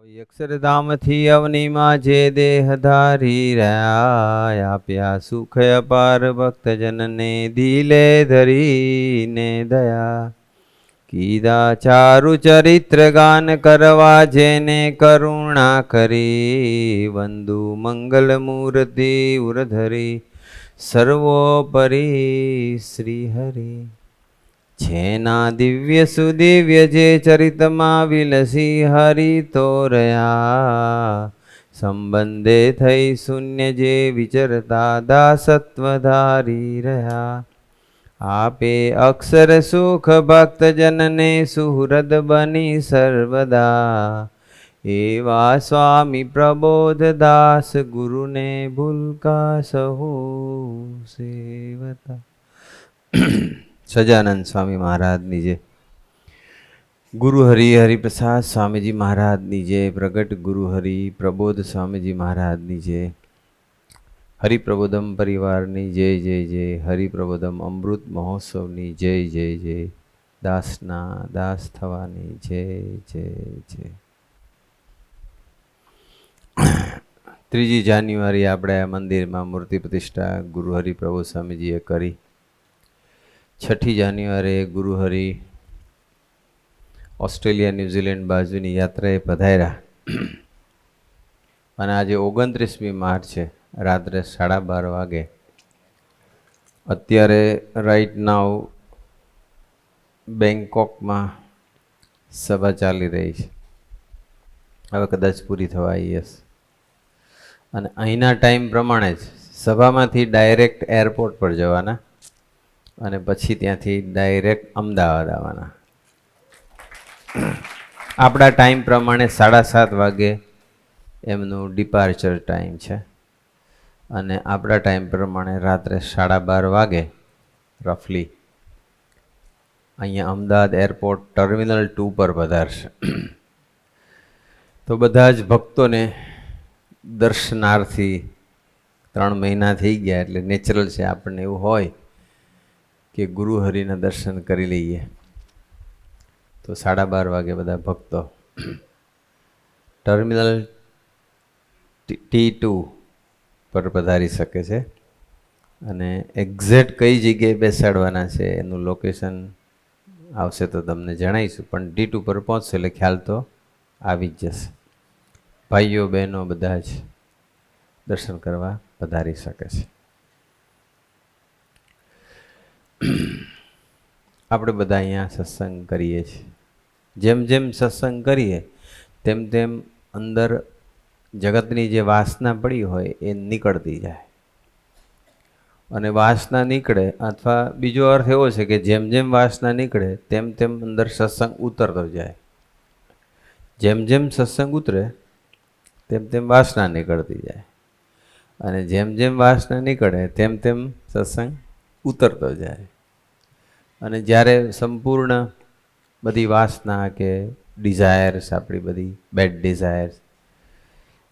અક્ષરધામથી અવનીમાં જે દેહ ધારી રહ્યા, આપ્યા સુખ અપાર ભક્તજનને દિલે ધરીને દયા. કીધા ચારુ ચરિત્ર ગાન કરવા જેને કરુણા કરી, વંદુ મંગલ મૂર્તિ ઉરધરી સર્વોપરી શ્રી હરિ. જેના દિવ્ય સુદિવ્ય જે ચરિતમાં વિલસી હરિ તોર્યા, સંબંધે થઈ શૂન્ય જે વિચરતા દાસત્વ ધારી રહ્યા. આપે અક્ષર સુખ ભક્તજનને સુહૃદ બની સર્વદા, એવા સ્વામી પ્રબોધ દાસ ગુરુને ભૂલકા સહુ સેવતા. સજાનંદ સ્વામી મહારાજની જય. ગુરુ હરિ હરિપ્રસાદ સ્વામીજી મહારાજની જય. પ્રગટ ગુરુ હરિ પ્રબોધ સ્વામીજી મહારાજની જય. હરિપ્રબોધમ પરિવારની જય જય જય. હરિપ્રબોધમ અમૃત મહોત્સવની જય જય જય. દાસના દાસ થવાની જય જય જય. 3 જાન્યુઆરી આપણે આ મંદિરમાં મૂર્તિ પ્રતિષ્ઠા ગુરુ હરિપ્રબોધ સ્વામીજીએ કરી. 6 જાન્યુઆરીએ ગુરુ હરિ ઓસ્ટ્રેલિયા ન્યૂઝીલેન્ડ બાજુની યાત્રાએ પધાર્યા અને આજે 29મી માર્ચ છે, રાત્રે 12:30 વાગે. અત્યારે રાઈટ નાવ બેંકોકમાં સભા ચાલી રહી છે. હવે કદાચ પૂરી થવા આવી હશે. અને અહીંના ટાઈમ પ્રમાણે જ સભામાંથી ડાયરેક્ટ એરપોર્ટ પર જવાના અને પછી ત્યાંથી ડાયરેક્ટ અમદાવાદ આવવાના. આપણા ટાઈમ પ્રમાણે 7:30 વાગે એમનું ડિપાર્ચર ટાઈમ છે અને આપણા ટાઈમ પ્રમાણે રાત્રે 12:30 વાગે રફલી અહીંયા અમદાવાદ એરપોર્ટ ટર્મિનલ 2 પર પધારશે. તો બધા જ ભક્તોને દર્શનાર્થી 3 મહિના થઈ ગયા એટલે નેચરલ છે, આપણને એવું હોય કે ગુરુ હરિના દર્શન કરી લઈએ. તો 12:30 વાગે બધા ભક્તો ટર્મિનલ T2 પર પધારી શકે છે અને એક્ઝેક્ટ કઈ જગ્યાએ બેસાડવાના છે એનું લોકેશન આવશે તો તમને જણાવીશું, પણ T2 પર પહોંચશે એટલે ખ્યાલ તો આવી જ જશે. ભાઈઓ બહેનો બધા જ દર્શન કરવા પધારી શકે છે. આપણે બધા અહીંયા સત્સંગ કરીએ છીએ. જેમ જેમ સત્સંગ કરીએ તેમ તેમ અંદર જગતની જે વાસના પડી હોય એ નીકળતી જાય. અને વાસના નીકળે, અથવા બીજો અર્થ એવો છે કે જેમ જેમ વાસના નીકળે તેમ તેમ અંદર સત્સંગ ઉતરતો જાય. જેમ જેમ સત્સંગ ઉતરે તેમ તેમ વાસના નીકળતી જાય અને જેમ જેમ વાસના નીકળે તેમ તેમ સત્સંગ ઉતરતો જાય. અને જ્યારે સંપૂર્ણ બધી વાસના કે ડિઝાયર્સ, આપણી બધી બેડ ડિઝાયર્સ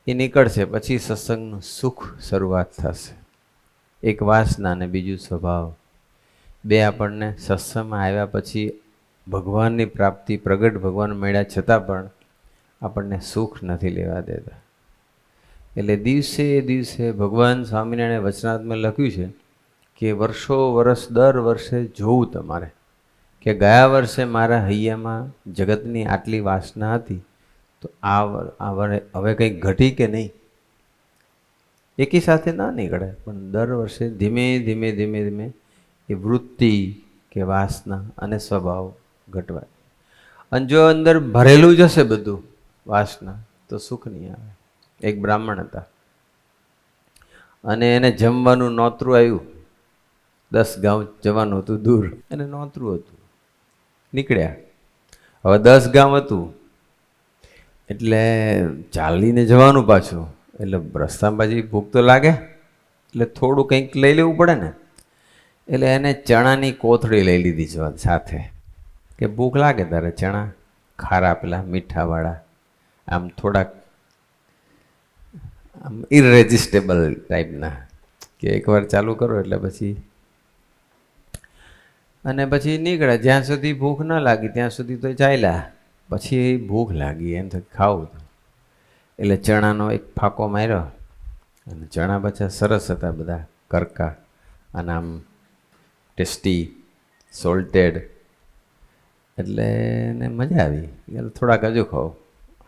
એ નીકળશે પછી સત્સંગનું સુખ શરૂઆત થશે. એક વાસના અને બીજું સ્વભાવ, બે આપણને સત્સંગમાં આવ્યા પછી ભગવાનની પ્રાપ્તિ, પ્રગટ ભગવાન મળ્યા છતાં પણ આપણને સુખ નથી લેવા દેતા. એટલે દિવસે દિવસે ભગવાન સ્વામિનારાયણે વચનાત્મા લખ્યું છે કે વર્ષો વર્ષ દર વર્ષે જોવું તમારે કે ગયા વર્ષે મારા હૈયામાં જગતની આટલી વાસના હતી તો હવે કંઈક ઘટી કે નહીં. એકી સાથે ના નીકળે, પણ દર વર્ષે ધીમે ધીમે ધીમે ધીમે એ વૃત્તિ કે વાસના અને સ્વભાવ ઘટવાય. અને જો અંદર ભરેલું જ હશે બધું વાસના તો સુખ નહીં આવે. એક બ્રાહ્મણ હતા અને એને જમવાનું નોતરું આવ્યું. 10 ગામ જવાનું હતું દૂર અને નોતરું હતું. નીકળ્યા. હવે 10 ગામ હતું એટલે ચાલીને જવાનું પાછું, એટલે રસ્તામાં પાછી ભૂખ તો લાગે, એટલે થોડું કંઈક લઈ લેવું પડે ને. એટલે એને ચણાની કોથળી લઈ લીધી સાથે કે ભૂખ લાગે તારે ચણા ખારા પેલા મીઠાવાળા, આમ થોડાક આમ ઇરરેઝિસ્ટેબલ ટાઈપના કે એકવાર ચાલુ કરો એટલે પછી. અને પછી નીકળ્યા. જ્યાં સુધી ભૂખ ન લાગી ત્યાં સુધી તો ચાલ્યા. પછી ભૂખ લાગી, એમ તો ખાવું. એટલે ચણાનો એક ફાંકો માર્યો અને ચણા પાછા સરસ હતા બધા, કરકા અને આમ ટેસ્ટી, સોલ્ટેડ. એટલે એને મજા આવી. એટલે થોડાક હજુ ખાઓ.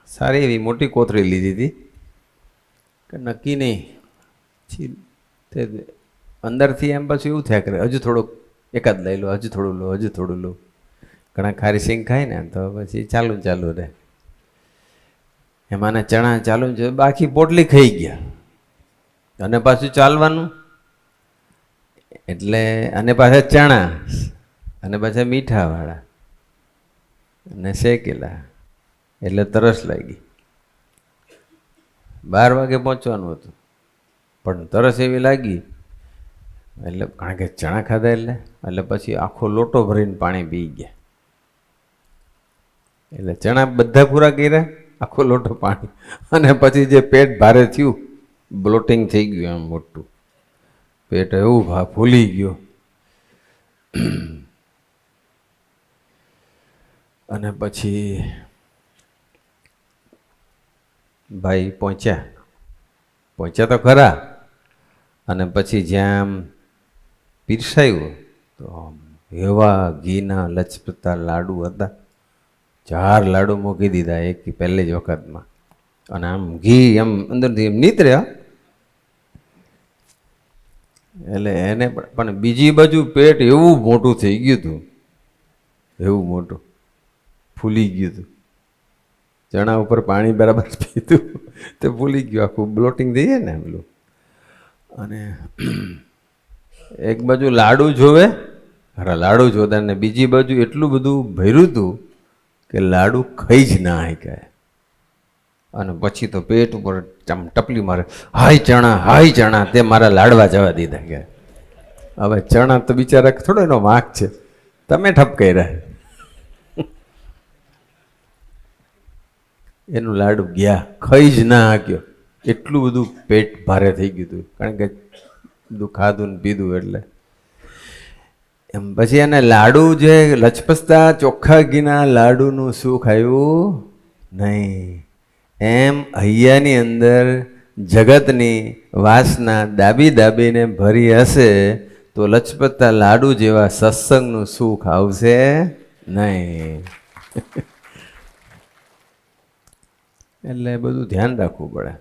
સારી એવી મોટી કોથળી લીધી હતી કે નક્કી નહીં તે અંદરથી એમ પછી એવું થયા કરે, હજુ થોડુંક એકાદ લઈ લો, હજુ થોડું લો, હજુ થોડું લો. ઘણા ખારી સિંગ ખાય ને તો પછી ચાલુ રહે. એમાંના ચણા ચાલુ છે, બાકી પોટલી ખાઈ ગયા અને પાછું ચાલવાનું. એટલે અને પાછા ચણા અને પાછા મીઠાવાળા અને શેકેલા. એટલે તરસ લાગી. 12 વાગે પહોંચવાનું હતું પણ તરસ એવી લાગી એટલે, કારણ કે ચણા ખાધા એટલે પછી આખો લોટો ભરીને પાણી પી ગયા. એટલે ચણા બધા પૂરા કર્યા, આખો લોટો પાણી, અને પછી જે પેટ ભારે થયું, બ્લોટિંગ થઈ ગયું, આમ મોટું પેટ એવું ફૂલી ગયું. અને પછી ભાઈ પહોંચ્યા તો ખરા. અને પછી જ્યાં આમ પીરસાયું તો એવા ઘીના લચપતા લાડુ હતા. 4 લાડુ મૂકી દીધા એક પહેલી જ વખતમાં, અને આમ ઘી એમ અંદરથી એમ નીતર્યા. એટલે એને પણ બીજી બાજુ પેટ એવું મોટું થઈ ગયું હતું, એવું મોટું ફૂલી ગયું હતું. ચણા ઉપર પાણી બરાબર પીધું તે ફૂલી ગયું, આખું બ્લોટિંગ થઈ જાય ને પેલું. અને એક બાજુ લાડુ જોવે, લાડુ જોતા, ને બીજી બાજુ એટલું બધું ભર્યું હતું કે લાડુ ખાઈ જ ના શકાય. અને પછી તો પેટ ઉપર ટપલી મારે, હાય ચણા, તે મારા લાડવા જવા દીધા કે હવે ચણા તો બિચારા થોડો એનો વાંક છે, તમે ઠપકાઈ રહ્યા. એનું લાડુ ગયા, ખાઈ જ ના હાક્યો. એટલું બધું પેટ ભારે થઈ ગયું હતું, કારણ કે બધું ખાધું ને પીધું. એટલે એમ પછી એને લાડુ જે લચપસતા ચોખ્ખા ઘીના લાડુનું સુખ આવ્યું નહીં. એમ હૈયાની અંદર જગતની વાસના દાબીને ભરી હશે તો લચપતતા લાડુ જેવા સત્સંગનું સુખ આવશે નહીં. એટલે બધું ધ્યાન રાખવું પડે.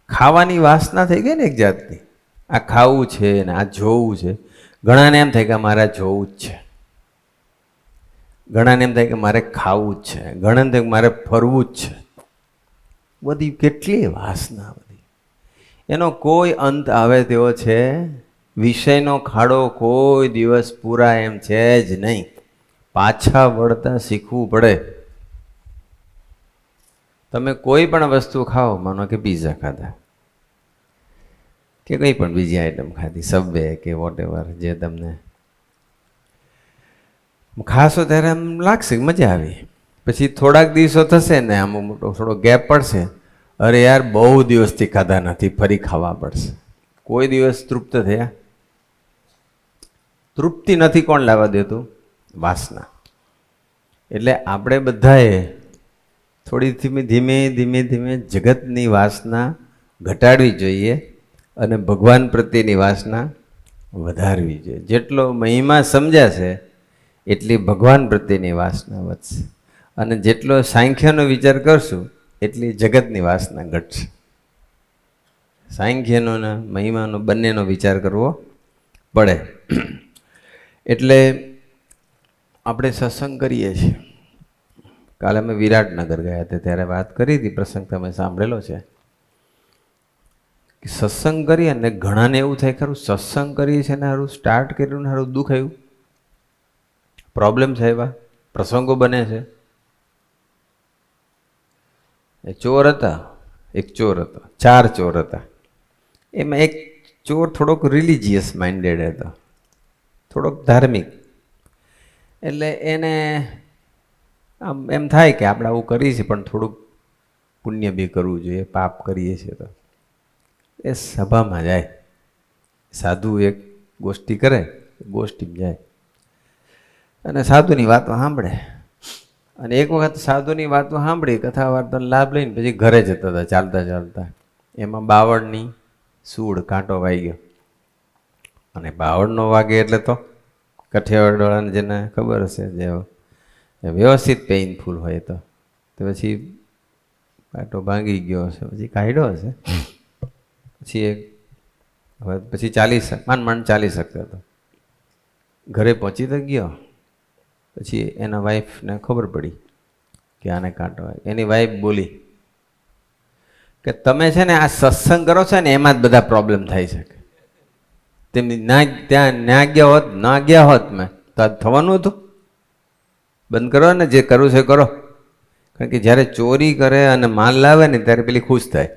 ખાવાની વાસના થઈ ગઈ ને એક જાતની, આ ખાવું છે ને આ જોવું છે. ઘણાને એમ થાય કે મારે જોવું જ છે, ઘણાને એમ થાય કે મારે ખાવું જ છે, ઘણાને થાય કે મારે ફરવું જ છે. બધી કેટલી વાસના, બધી એનો કોઈ અંત આવે તેવો છે. વિષયનો ખાડો કોઈ દિવસ પૂરા એમ છે જ નહીં. પાછા વળતા શીખવું પડે. તમે કોઈ પણ વસ્તુ ખાઓ, માનો કે પીઝા ખાધા કે કંઈ પણ બીજી આઈટમ ખાધી, સબવે કે વોટ એવર, જે તમને ખાશો ત્યારે આમ લાગશે મજા આવી. પછી થોડાક દિવસો થશે ને આમ મોટો થોડો ગેપ પડશે, અરે યાર બહુ દિવસથી ખાધા નથી, ફરી ખાવા પડશે. કોઈ દિવસ તૃપ્ત થયા? તૃપ્તિ નથી કોણ લાવવા દેતું? વાસના. એટલે આપણે બધાએ થોડી ધીમે જગતની વાસના ઘટાડવી જોઈએ અને ભગવાન પ્રત્યેની વાસના વધારવી જોઈએ. જેટલો મહિમા સમજાશે એટલી ભગવાન પ્રત્યેની વાસના વધશે, અને જેટલો સાંખ્યનો વિચાર કરશું એટલી જગતની વાસના ઘટશે. સાંખ્યનો ને મહિમાનો બંનેનો વિચાર કરવો પડે. એટલે આપણે સત્સંગ કરીએ છીએ. કાલે અમે વિરાટનગર ગયા હતા ત્યારે વાત કરી હતી, પ્રસંગ તમે સાંભળેલો છે કે સત્સંગ કરીએ ને ઘણાને એવું થાય ખરું, સત્સંગ કરીએ છીએ ને સારું સ્ટાર્ટ કર્યું ને સારું દુઃખ આવ્યું, પ્રોબ્લેમ છે, એવા પ્રસંગો બને છે. એક ચોર હતા, 4 ચોર હતા. એમાં એક ચોર થોડોક રિલિજિયસ માઇન્ડેડ હતો, થોડોક ધાર્મિક. એટલે એને આમ એમ થાય કે આપણે આવું કરીએ છીએ પણ થોડુંક પુણ્ય બી કરવું જોઈએ, પાપ કરીએ છીએ તો. એ સભામાં જાય, સાધુ એક ગોષ્ઠી કરે, ગોષ્ઠીમાં જાય અને સાધુની વાતો સાંભળે. અને એક વખત સાધુની વાતો સાંભળી, કથા વાર્તાનો લાભ લઈને પછી ઘરે જતા હતા ચાલતા ચાલતા. એમાં બાવળની સૂળ કાંટો વાઈ ગયો. અને બાવળનો વાગે એટલે તો કઠિયાવાડવાળાને જેને ખબર હશે, જે વ્યવસ્થિત પેઇનફુલ હોય તો પછી કાંટો ભાંગી ગયો હશે, પછી કાઢ્યો હશે. પછી હવે પછી માંડ ચાલી શકતો હતો. ઘરે પહોંચી તો ગયો. પછી એના વાઈફને ખબર પડી કે આને કાંટો હોય. એની વાઈફ બોલી કે તમે છે ને આ સત્સંગ કરો છો ને એમાં જ બધા પ્રોબ્લેમ થાય છે. તેમની ના ગયા હોત મેં તો આ થવાનું હતું. બંધ કરો ને, જે કરવું છે કરો. કારણ કે જ્યારે ચોરી કરે અને માલ લાવે ને ત્યારે પેલી ખુશ થાય.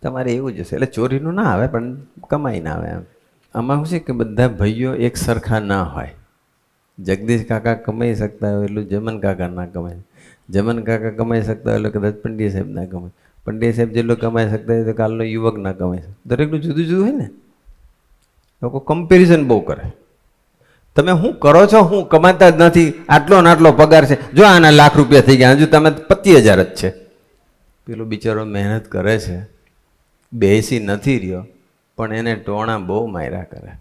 તમારે એવું જ હશે. એટલે ચોરીનું ના આવે પણ કમાઈ ના આવે. એમ આમાં શું છે કે બધા ભાઈઓ એક સરખા ના હોય. જગદીશ કાકા કમાઈ શકતા હોય એટલું જમન કાકા ના કમાય. જમન કાકા કમાઈ શકતા હોય એટલે કદાચ પંડ્યા સાહેબ ના કમાય. પંડ્યા સાહેબ જેટલું કમાઈ શકતા હોય તો કાલનો યુવક ના કમાઈ શકે. દરેકનું જુદું જુદું હોય ને. લોકો કમ્પેરિઝન બહુ કરે. તમે શું કરો છો? હું કમાતા જ નથી, આટલો ને આટલો પગાર છે, જો આના લાખ રૂપિયા થઈ ગયા, હજુ તમે 25,000 જ છે. પેલો બિચારો મહેનત કરે છે, બેસી નથી રહ્યો, પણ એને ટોણા બહુ માર્યા કરે.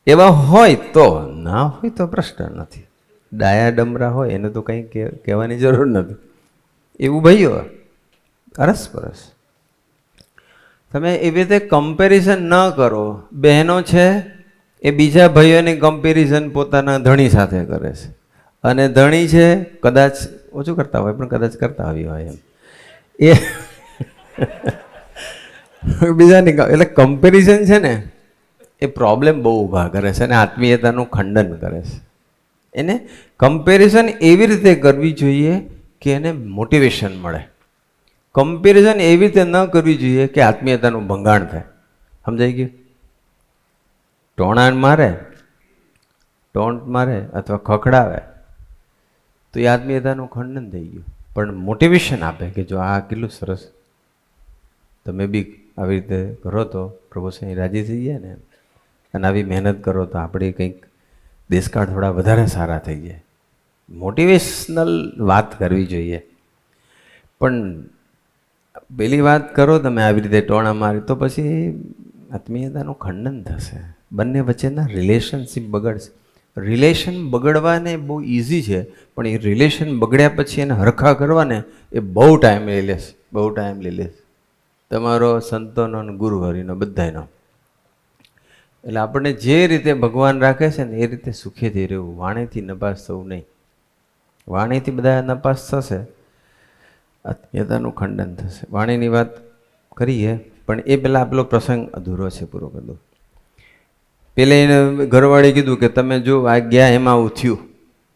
એવા હોય તો, ના હોય તો પ્રશ્ન નથી. ડાયા ડમરા હોય એને તો કંઈ કહેવાની જરૂર નથી. એવું ભાઈઓ અરસપરસ તમે એવી રીતે કમ્પેરિઝન ન કરો. બહેનો છે એ બીજા ભાઈઓની કમ્પેરિઝન પોતાના ધણી સાથે કરે છે, અને ધણી છે કદાચ ઓછું કરતા હોય પણ કદાચ કરતા આવી હોય એમ એ બીજાની. એટલે કમ્પેરિઝન છે ને એ પ્રોબ્લેમ બહુ ઊભા કરે છે અને આત્મીયતાનું ખંડન કરે છે. એને કમ્પેરિઝન એવી રીતે કરવી જોઈએ કે એને મોટિવેશન મળે. કમ્પેરિઝન એવી રીતે ન કરવી જોઈએ કે આત્મીયતાનું ભંગાણ થાય. સમજાઈ ગયું? ટોન્ટ મારે અથવા ખખડાવે તો એ આત્મીયતાનું ખંડન થઈ ગયું. પણ મોટિવેશન આપે કે જો આ કેટલું સરસ, તમે બી આવી રીતે કરો તો પ્રભુ સાંઈ રાજી થઈ જાય ને, અને આવી મહેનત કરો તો આપણે કંઈક દેશકાળ થોડા વધારે સારા થઈ જાય. મોટિવેશનલ વાત કરવી જોઈએ. પણ પેલી વાત કરો તમે આવી રીતે ટોણા મારી તો પછી આત્મીયતાનું ખંડન થશે. બંને વચ્ચેના રિલેશનશીપ બગડશે. રિલેશન બગડવાને બહુ ઇઝી છે, પણ એ રિલેશન બગડ્યા પછી એને હરખા કરવાને એ બહુ ટાઈમ લઈ લેશે. બહુ ટાઈમ લઈ લેશે. તમારો સંતોનો અને ગુરુહરિનો બધાનો. એટલે આપણને જે રીતે ભગવાન રાખે છે ને એ રીતે સુખેથી રહેવું. વાણીથી નપાસ થવું નહીં. વાણીથી બધા નપાસ થશે, આત્મીયતાનું ખંડન થશે. વાણીની વાત કરીએ પણ એ પહેલાં પેલો પ્રસંગ અધૂરો છે, પૂરો કરી દો. પેલે એને ઘરવાળે કીધું કે તમે જો આ ગયા એમાં આવું થયું.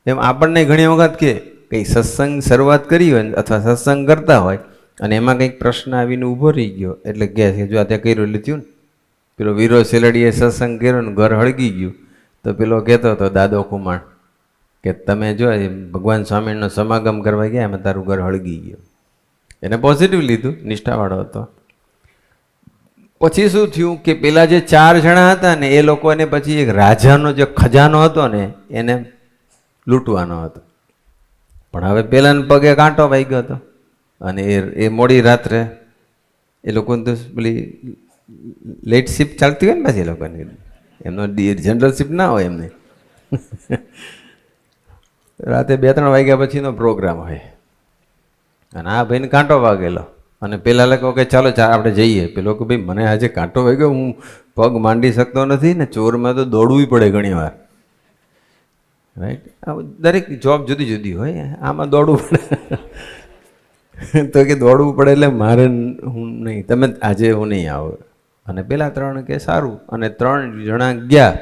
એમ આપણને ઘણી વખત કે કંઈ સત્સંગ શરૂઆત કરી હોય અથવા સત્સંગ કરતા હોય અને એમાં કંઈક પ્રશ્ન આવીને ઊભો રહી ગયો એટલે કહે છે જો આ ત્યાં કર્યું એટલે થયું ને. પેલો વીરો સેલડીએ સત્સંગ કર્યો ને ઘર હળગી ગયું તો પેલો કહેતો હતો દાદો કુમાર કે તમે જો ભગવાન સ્વામિનારાયણનો સમાગમ કરવા ગયા એમાં તારું ઘર હળગી ગયું. એને પોઝિટિવ લીધું, નિષ્ઠાવાળો હતો. પછી શું થયું કે પેલા જે 4 જણા હતા ને એ લોકોને પછી એક રાજાનો જે ખજાનો હતો ને એને લૂંટવાનો હતો. પણ હવે પેલાને પગે કાંટો વાગ્યો હતો અને એ મોડી રાત્રે એ લોકોને તો પેલી લેટ શિપ ચાલતી હોય ને પાછી એ લોકોની, એમનો જનરલ શિપ ના હોય એમને. રાતે 2-3 વાગ્યા પછીનો પ્રોગ્રામ હોય અને આ ભાઈને કાંટો વાગેલો અને પેલા લોકો કે ચાલો આપણે જઈએ. પેલો કે ભાઈ મને આજે કાંટો વાગ્યો, હું પગ માંડી શકતો નથી ને, ચોરમાં તો દોડવું પડે ઘણી વાર. રાઈટ? દરેક જોબ જુદી જુદી હોય, આમાં દોડવું પડે. તો કે દોડવું પડે એટલે મારે હું નહીં, તમે આજે હું નહીં આવું. અને પેલા 3 કે સારું. અને 3 જણા ગયા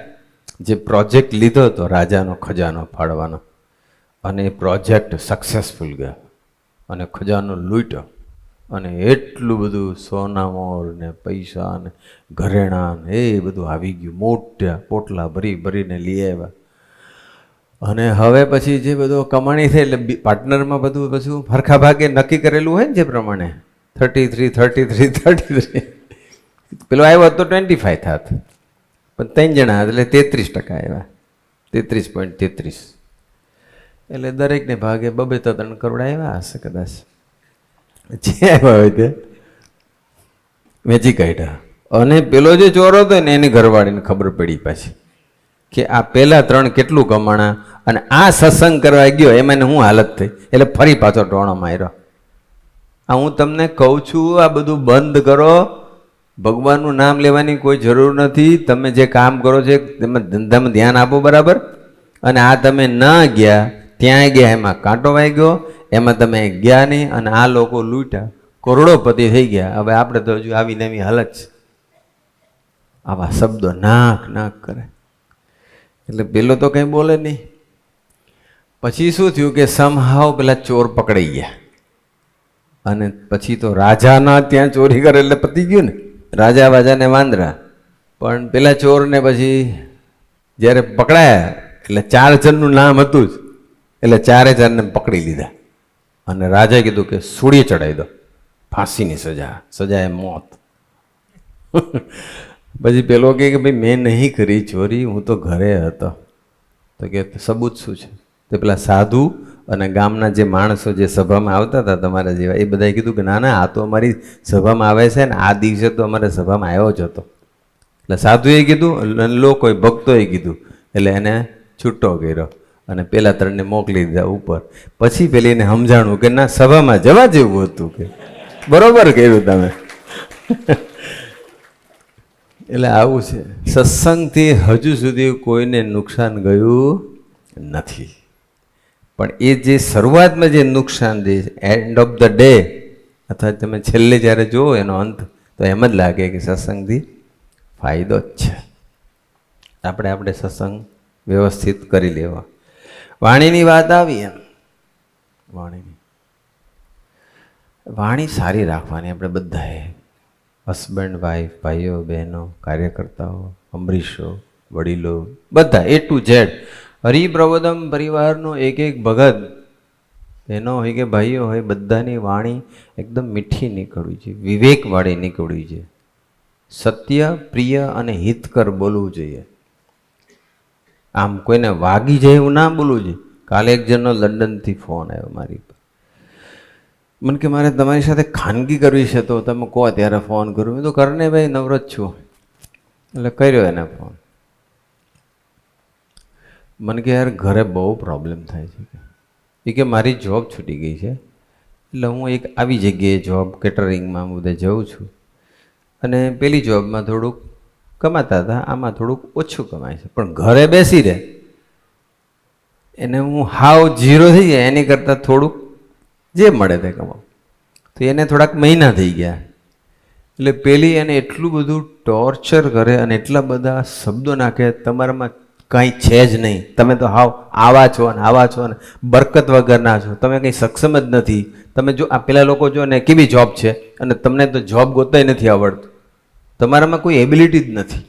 જે પ્રોજેક્ટ લીધો હતો રાજાનો ખજાનો ફાળવાનો, અને એ પ્રોજેક્ટ સક્સેસફુલ ગયા અને ખજાનો લૂંટ્યો. અને એટલું બધું સોનામોર ને પૈસા ને ઘરેણા ને એ બધું આવી ગયું. મોટા પોટલા ભરી ભરીને લઈ આવ્યા. અને હવે પછી જે બધો કમાણી થઈ એટલે પાર્ટનરમાં બધું પછી હરખા ભાગે નક્કી કરેલું હોય ને જે પ્રમાણે 33. પેલો આવ્યો તો 25 થાત, પણ 3 જણા એટલે 33% આવ્યા. 33.33. એટલે દરેકને ભાગે 2-3 કરોડ આવ્યા હશે કદાચ. જે આવ્યા હોય તે વેચી કાઢ્યા. અને પેલો જે ચોર હતો ને એની ઘરવાળીને ખબર પડી પાછી કે આ પેલા 3 કેટલું કમાણા અને આ સત્સંગ કરવા ગયો એમાં શું હાલત થઈ. એટલે ફરી પાછો ટોણો માર્યો. આ હું તમને કહું છું, આ બધું બંધ કરો. ભગવાનનું નામ લેવાની કોઈ જરૂર નથી. તમે જે કામ કરો છો તેમાં ધંધામાં ધ્યાન આપો બરાબર. અને આ તમે ન ગયા, ત્યાં ગયા, એમાં કાંટો વાગ્યો, એમાં તમે ગયા નહીં અને આ લોકો લૂંટ્યા, કરોડોપતિ થઈ ગયા. હવે આપણે તો હજુ આવી નવી હાલત છે. આવા શબ્દો નાક નાક કરે એટલે પેલો તો કંઈ બોલે નહીં. પછી શું થયું કે સમહાવ પેલા ચોર પકડાઈ ગયા. અને પછી તો રાજાના ત્યાં ચોરી કરે એટલે પતી ગયું ને, રાજા વાજાને વાંદરા. પણ પેલા ચોરને પછી જ્યારે પકડાયા એટલે 4 જણનું નામ હતું જ, એટલે 4 જણને પકડી લીધા. અને રાજાએ કીધું કે સૂળી ચડાવી દો, ફાંસીની સજા એ મોત. પછી પેલો કહે કે ભાઈ મેં નહીં કરી ચોરી, હું તો ઘરે હતો. તો કે સબૂત શું છે? તો પેલા સાધુ અને ગામના જે માણસો જે સભામાં આવતા હતા તમારા જેવા, એ બધાએ કીધું કે ના ના, આ તો અમારી સભામાં આવે છે ને આ દિવસે તો અમારે સભામાં આવ્યો જ હતો. એટલે સાધુએ કીધું અને લોકોએ ભક્તોએ કીધું. એટલે એને છૂટો કર્યો અને પેલા 3ને મોકલી દીધા ઉપર. પછી પેલી એને સમજાણું કે ના, સભામાં જવા જેવું હતું, કે બરોબર કર્યું તમે. એટલે આવું છે. સત્સંગથી હજુ સુધી કોઈને નુકસાન ગયું નથી. પણ એ જે શરૂઆતમાં જે નુકસાન દે, એન્ડ ઓફ ધ ડે અથવા તમે છેલ્લે જ્યારે જુઓ એનો અંત, તો એમ જ લાગે કે સત્સંગથી ફાયદો જ છે. આપણે સત્સંગ વ્યવસ્થિત કરી લેવા. વાણીની વાત આવી એમ, વાણી સારી રાખવાની. આપણે બધાએ હસબન્ડ વાઈફ, ભાઈઓ બહેનો, કાર્યકર્તાઓ, અમરીશો, વડીલો, બધા A to Z હરિપ્રબોધમ પરિવારનો એક ભગત, બહેનો હોય કે ભાઈઓ હોય, બધાની વાણી એકદમ મીઠી નીકળવી જોઈએ, વિવેકવાળી નીકળવી જોઈએ, સત્ય, પ્રિય અને હિતકર બોલવું જોઈએ. આમ કોઈને વાગી જાય એવું ના બોલવું જોઈએ. કાલે એક જણનો લંડનથી ફોન આવ્યો મારી પર. મને કે મારે તમારી સાથે ખાનગી કરવી છે, તો તમે કહો ત્યારે ફોન કરું. મેં તો કરને ભાઈ, નવરો જ છું. એટલે કર્યો એને ફોન. મને કે યાર ઘરે બહુ પ્રોબ્લેમ થાય છે. એ કે મારી જોબ છૂટી ગઈ છે, એટલે હું એક આવી જગ્યાએ જોબ કેટરિંગમાં બધે જઉં છું. અને પેલી જોબમાં થોડુંક કમાતા હતા, આમાં થોડુંક ઓછું કમાય છે. પણ ઘરે બેસી રહે એને હું હાવ 0 થઈ જાય એની કરતાં થોડુંક જે મળે તે કમાવું. તો એને થોડાક મહિના થઈ ગયા. એટલે પેલી એને એટલું બધું ટોર્ચર કરે અને એટલા બધા શબ્દો નાખે, તમારામાં કંઈ છે જ નહીં, તમે તો હાવ આવા છો ને બરકત વગરના છો, તમે કંઈ સક્ષમ જ નથી. તમે જો આ પેલા લોકો જો ને કેવી જોબ છે, અને તમને તો જોબ ગોતાય નથી આવડતું, તમારામાં કોઈ એબિલિટી જ નથી.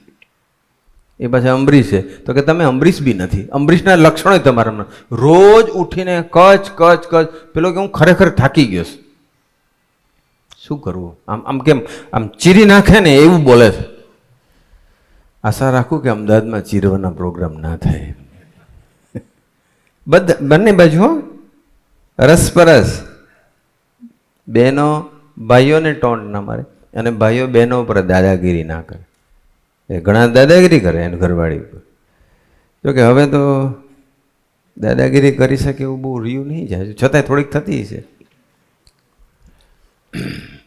એ પાછા અમરીશ છે, તો કે તમે અમરીશ બી નથી, અમરીશના લક્ષણો તમારામાં. રોજ ઉઠીને કચ કચ કચ. પેલો કે હું ખરેખર થાકી ગયો છું, શું કરવું? આમ કેમ આમ ચીરી નાખે ને એવું બોલે છે. આશા રાખું કે અમદાવાદમાં ચીરવાના પ્રોગ્રામ ના થાય. બંને બાજુ હો, રસપરસ. બહેનો ભાઈઓને ટોન્ટ ના મારે અને ભાઈઓ બહેનો ઉપર દાદાગીરી ના કરે. એ ઘણા દાદાગીરી કરે એને ઘરવાળી ઉપર. જોકે હવે તો દાદાગીરી કરી શકે એવું બહુ રહ્યું નહીં જાય, છતાંય થોડીક થતી છે.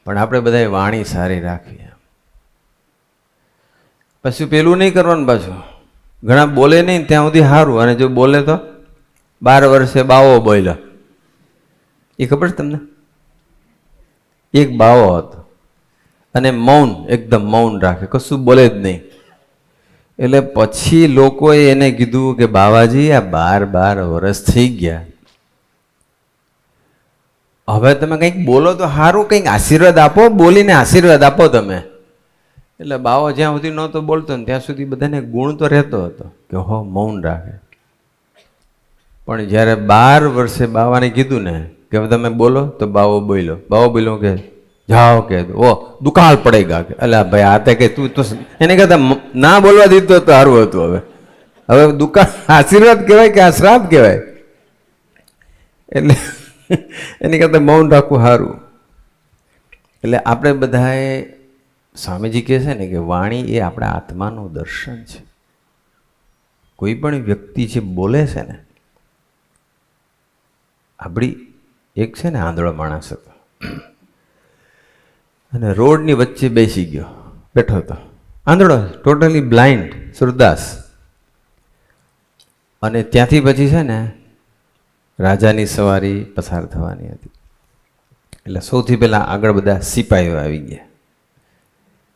પણ આપણે બધાએ વાણી સારી રાખવી. પછી પેલું નહીં કરવાનું. પાછું ઘણા બોલે નહીં ત્યાં સુધી સારું, અને જો બોલે તો 12 વર્ષે બાવો બોલ્યો. એ ખબર છે તમને? એક બાવો હતો અને મૌન, એકદમ મૌન રાખે, કશું બોલે જ નહીં. એટલે પછી લોકોએ એને કીધું કે બાવાજી આ 12 વર્ષ થઈ ગયા, હવે તમે કંઈક બોલો તો સારું, કંઈક આશીર્વાદ આપો, બોલીને આશીર્વાદ આપો તમે. એટલે બાવો જ્યાં સુધી નહોતો બોલતો ને ત્યાં સુધી બધાને ગુણ તો રહેતો હતો કે હો મૌન રાખે. પણ જ્યારે 12 વર્ષે બાવાને કીધું ને કે હવે તમે બોલો, તો બાવો બોલ્યો કે જાઓ, કે ઓ દુકાળ પડેગા. કે અલા ભાઈ આ તે કે તું તો એને કહેતા ના બોલવા દીધું તો સારું હતું. હવે દુકાળ આશીર્વાદ કહેવાય કે આ શ્રાપ કહેવાય? એટલે એની કરતાં મૌન રાખવું સારું. એટલે આપણે બધાએ સ્વામીજી કહે છે ને કે વાણી એ આપણા આત્માનું દર્શન છે. કોઈ પણ વ્યક્તિ જે બોલે છે ને, આપણી એક છે ને આંધળો માણસ હતો અને રોડની વચ્ચે બેસી ગયો, બેઠો હતો, આંધળો, ટોટલી બ્લાઇન્ડ, સુરદાસ. અને ત્યાંથી પછી છે ને રાજાની સવારી પસાર થવાની હતી. એટલે સૌથી પહેલાં આગળ બધા સિપાહીઓ આવી ગયા.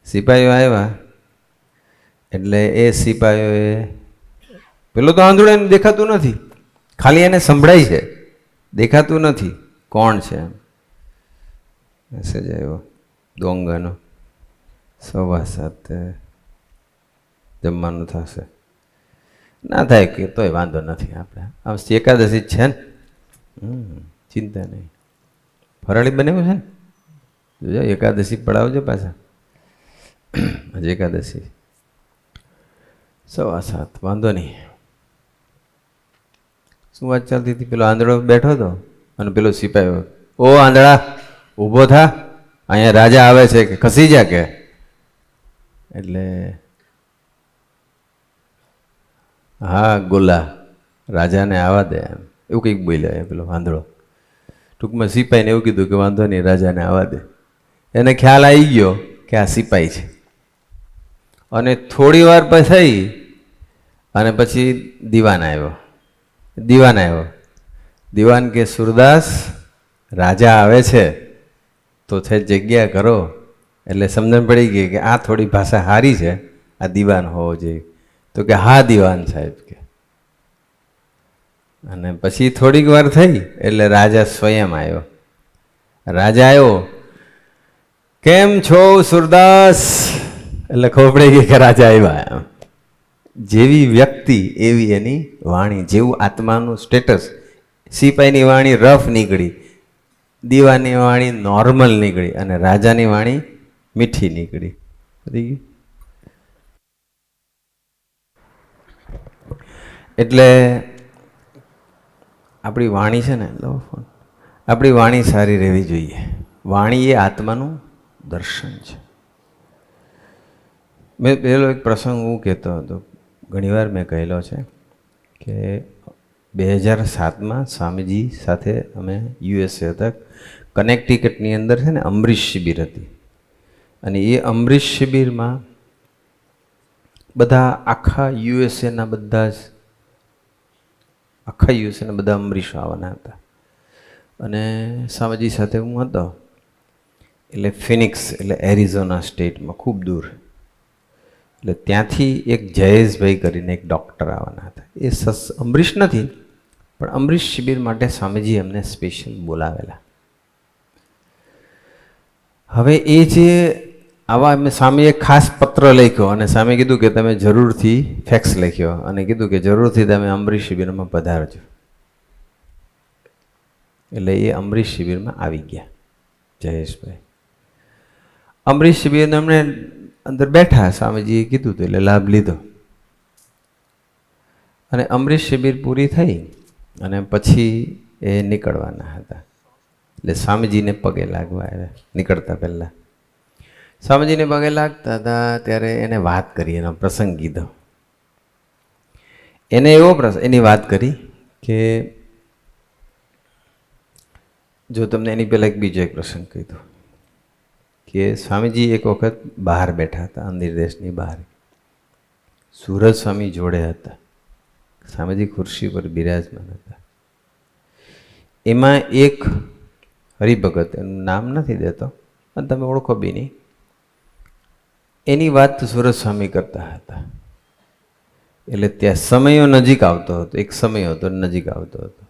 સિપાહીઓ આવ્યા એટલે એ સિપાહીઓએ, પેલો તો આંધળો, એને દેખાતું નથી, ખાલી એને સંભળાય છે, દેખાતું નથી કોણ છે. એમ મેસેજ આવ્યો દોંગાનો, 7:15 જમવાનું થશે. ના થાય કે તોય વાંધો નથી, આપણે આમ એકાદશી જ છે ને, ચિંતા નહીં. ફરાળી બનાવ્યું છે ને, જોજો એકાદશી પડાવજો પાછા. આજે એકાદશી 7:15, વાંધો નહીં. શું વાત ચાલતી હતી? પેલો આંધળો બેઠો હતો અને પેલો સિપાહી, ઓ આંધળા ઊભો થા, અહીંયા રાજા આવે છે, કે ખસી જા કે. એટલે હા ગોલા, રાજાને આવવા દે, એમ એવું કંઈક બોલ્યા પેલો આંધળો. ટૂંકમાં સિપાહીને એવું કીધું કે વાંધો નહીં, રાજાને આવવા દે. એને ખ્યાલ આવી ગયો કે આ સિપાહી છે. અને થોડી વાર પછી અને પછી દીવાન આવ્યો. દીવાન કે સુરદાસ, રાજા આવે છે તો છે જગ્યા કરો. એટલે સમજણ પડી ગઈ કે આ થોડી ભાષા સારી છે, આ દીવાન હોવો જોઈએ. તો કે હા દીવાન સાહેબ કે. અને પછી થોડીક વાર થઈ એટલે રાજા સ્વયં આવ્યો. રાજા આવ્યો, કેમ છો સુરદાસ? એટલે ખબર પડી ગઈ કે રાજા આવ્યા. જેવી વ્યક્તિ એવી એની વાણી, જેવું આત્માનું સ્ટેટસ. સિપાહીની વાણી રફ નીકળી, દીવાની વાણી નોર્મલ નીકળી અને રાજાની વાણી મીઠી નીકળી. એટલે આપણી વાણી છે ને, આપણી વાણી સારી રહેવી જોઈએ. વાણી એ આત્માનું દર્શન છે. મેં પહેલો એક પ્રસંગ હું કહેતો હતો, ઘણીવાર મેં કહેલો છે કે 2007માં સ્વામીજી સાથે અમે યુએસએ હતા. કનેક્ટિકટની અંદર છે ને અમરીશ શિબિર હતી. અને એ અમરીશ શિબિરમાં બધા આખા યુએસએના બધા અમરીશો આવવાના હતા. અને સ્વામીજી સાથે હું હતો. એટલે ફિનિક્સ, એટલે એરિઝોના સ્ટેટમાં, ખૂબ દૂર. એટલે ત્યાંથી એક જયેશભાઈ કરીને એક ડૉક્ટર આવવાના હતા. એ અમરીશ નથી, પણ અમરીશ શિબિર માટે સ્વામીજી એમને સ્પેશિયલ બોલાવેલા. હવે એ જે આવા એમને સ્વામીએ ખાસ પત્ર લખ્યો અને સ્વામીએ કીધું કે તમે જરૂરથી ફેક્સ લખ્યો અને કીધું કે જરૂરથી તમે અમરીશ શિબિરમાં પધારજો. એટલે એ અમરીશ શિબિરમાં આવી ગયા જયેશભાઈ. અમરીશ શિબિરને અમને અંદર બેઠા, સ્વામીજીએ કીધું હતું એટલે લાભ લીધો. અને અમરીશ શિબિર પૂરી થઈ અને પછી એ નીકળવાના હતા. એટલે સ્વામીજીને પગે લાગવા આવ્યા. નીકળતા પહેલાં સ્વામીજીને પગે લાગતા હતા ત્યારે એને વાત કરી, એનો પ્રસંગ કીધો. એને એની વાત કરી કે જો તમને એની પહેલાં એક બીજો એક પ્રસંગ કીધો કે સ્વામીજી એક વખત બહાર બેઠા હતા, અંદિર દેશની બહાર. સુરજ સ્વામી જોડે હતા. સ્વામીજી ખુરશી પર બિરાજમાન હતા. એમાં એક હરિભગત, એનું નામ નથી દેતો અને તમે ઓળખો બી નહીં, એની વાત સુરજ સ્વામી કરતા હતા. એટલે ત્યાં સમયો નજીક આવતો હતો, એક સમય હતો નજીક આવતો હતો.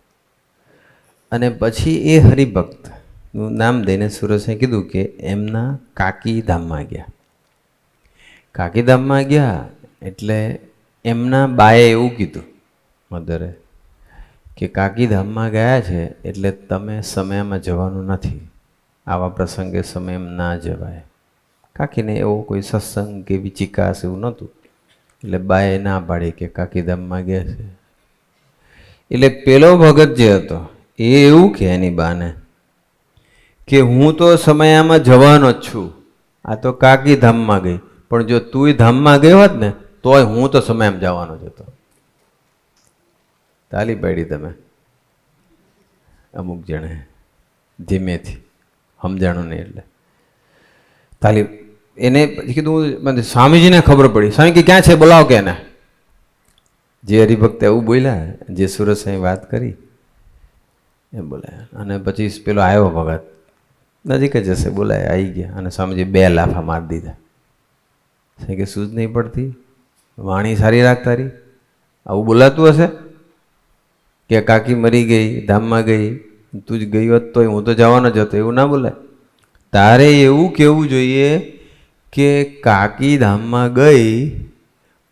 અને પછી એ હરિભક્તનું નામ દઈને સુરજે કીધું કે એમના કાકીધામમાં ગયા. કાકીધામમાં ગયા એટલે એમના બાએ એવું કીધું, મધરે, કે કાકીધામમાં ગયા છે એટલે તમે સમયમાં જવાનું નથી, આવા પ્રસંગે સમયમાં ના જવાય. કાકીને એવો કોઈ સત્સંગ કે વિચિકાસ એવું નહોતું. એટલે બાએ ના પાડી કે કાકીધામમાં ગયા છે. એટલે પેલો ભગત જે હતો એ એવું કે એની બાને કે હું તો સમયામાં જવાનો જ છું, આ તો કાકી ધામમાં ગઈ, પણ જો તુંય ધામમાં ગયો હોત ને તોય હું તો સમયામાં જવાનો જ હતો. તાલી પાડી તમે અમુક જણે ધીમેથી સમજાણું નહીં એટલે તાલી. એને પછી કીધું સ્વામીજીને ખબર પડી. સ્વામી કે ક્યાં છે બોલાવો કે એને. જે હરિભક્ત એવું બોલ્યા, જે સુરત સાંઈ વાત કરી એમ બોલાયા. અને પછી પેલો આવ્યો ભગત, નજીક જ હશે, બોલાય, આવી ગયા. અને સ્વામીજી 2 લાફા મારી દીધા. સાંઈ કે શું જ નહીં પડતી, વાણી સારી રાખ તારી, આવું બોલાતું હશે કે કાકી મરી ગઈ, ધામમાં ગઈ, તું જ ગઈ હોત તોય હું તો જવાનો જ હતો, એવું ના બોલાય. તારે એવું કહેવું જોઈએ કે કાકી ધામમાં ગઈ,